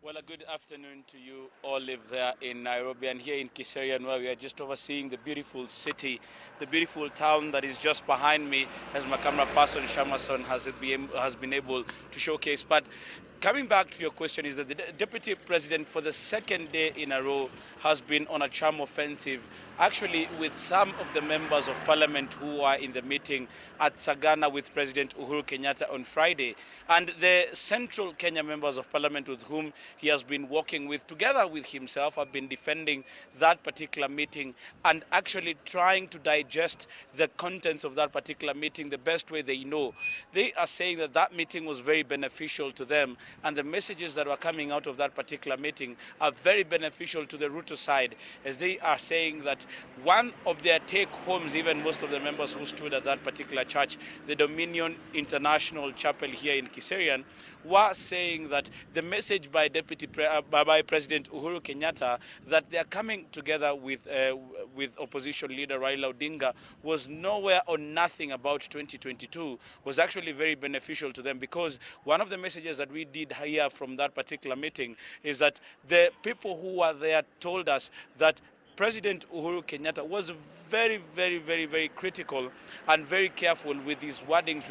Well, a good afternoon to you all live there in Nairobi and here in Kiserian, where we are just overseeing the beautiful city, the beautiful town that is just behind me, as my camera person Shamason has been able to showcase. But coming back to your question, is that the Deputy President for the second day in a row has been on a charm offensive, actually with some of the members of parliament who are in the meeting at Sagana with President Uhuru Kenyatta on Friday. And the central Kenya members of parliament with whom he has been working with, together with himself, have been defending that particular meeting and actually trying to digest the contents of that particular meeting the best way they know. They are saying that that meeting was very beneficial to them, and the messages that were coming out of that particular meeting are very beneficial to the Ruto side, as they are saying that one of their take-homes, even most of the members who stood at that particular church, the Dominion International Chapel here in Kiserian, were saying that the message by by President Uhuru Kenyatta that they are coming together with opposition leader Raila Odinga was nowhere or nothing about 2022 was actually very beneficial to them, because one of the messages that we did hear from that particular meeting is that the people who were there told us that President Uhuru Kenyatta was very critical and very careful with his wordings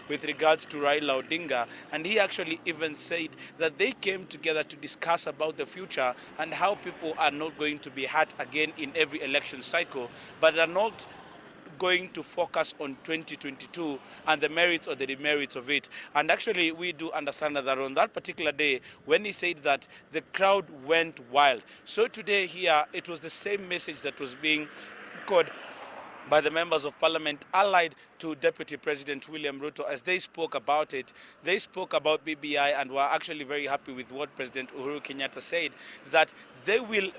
with regards to Raila Odinga. And he actually even said that they came together to discuss about the future and how people are not going to be hurt again in every election cycle, but are not going to focus on 2022 and the merits or the demerits of it. And actually, we do understand that on that particular day, when he said that, the crowd went wild. So today here, it was the same message that was being echoed by the members of parliament allied to Deputy President William Ruto. As they spoke about it, they spoke about BBI and were actually very happy with what President Uhuru Kenyatta said, that they will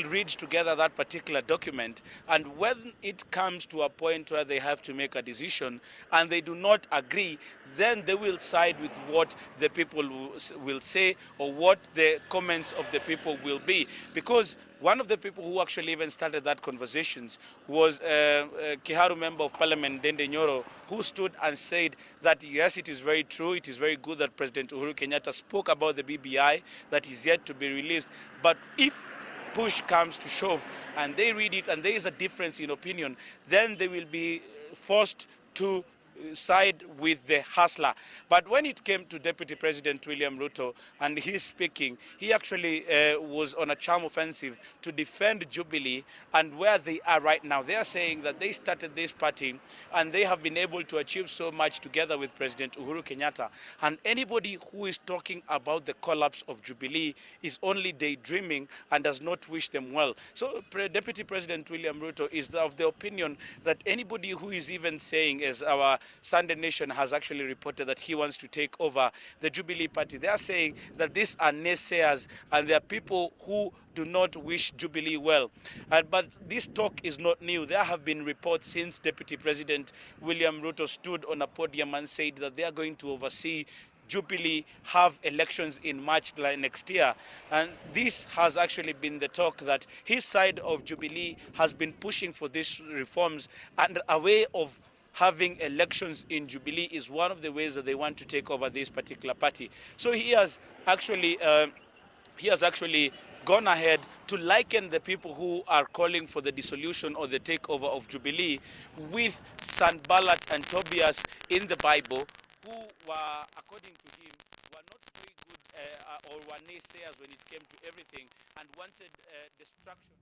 read together that particular document, and when it comes to a point where they have to make a decision and they do not agree, then they will side with what the people will say or what the comments of the people will be. Because one of the people who actually even started that conversations was Kiharu Member of Parliament Dende Nyoro, who stood and said that yes, it is very true, it is very good that President Uhuru Kenyatta spoke about the BBI that is yet to be released, but if push comes to shove and they read it and there is a difference in opinion, then they will be forced to side with the hustler. But when it came to Deputy President William Ruto and his speaking, he actually was on a charm offensive to defend Jubilee and where they are right now. They are saying that they started this party and they have been able to achieve so much together with President Uhuru Kenyatta. And anybody who is talking about the collapse of Jubilee is only daydreaming and does not wish them well. So Deputy President William Ruto is of the opinion that anybody who is even saying, as our Sunday Nation has actually reported, that he wants to take over the Jubilee Party, they are saying that these are naysayers and they are people who do not wish Jubilee well. But this talk is not new. There have been reports since Deputy President William Ruto stood on a podium and said that they are going to oversee Jubilee have elections in March next year. And this has actually been the talk that his side of Jubilee has been pushing for these reforms, and a way of having elections in Jubilee is one of the ways that they want to take over this particular party. So he has actually gone ahead to liken the people who are calling for the dissolution or the takeover of Jubilee with Sanballat and Tobias in the Bible, who were, according to him, were not very good or were naysayers when it came to everything and wanted destruction.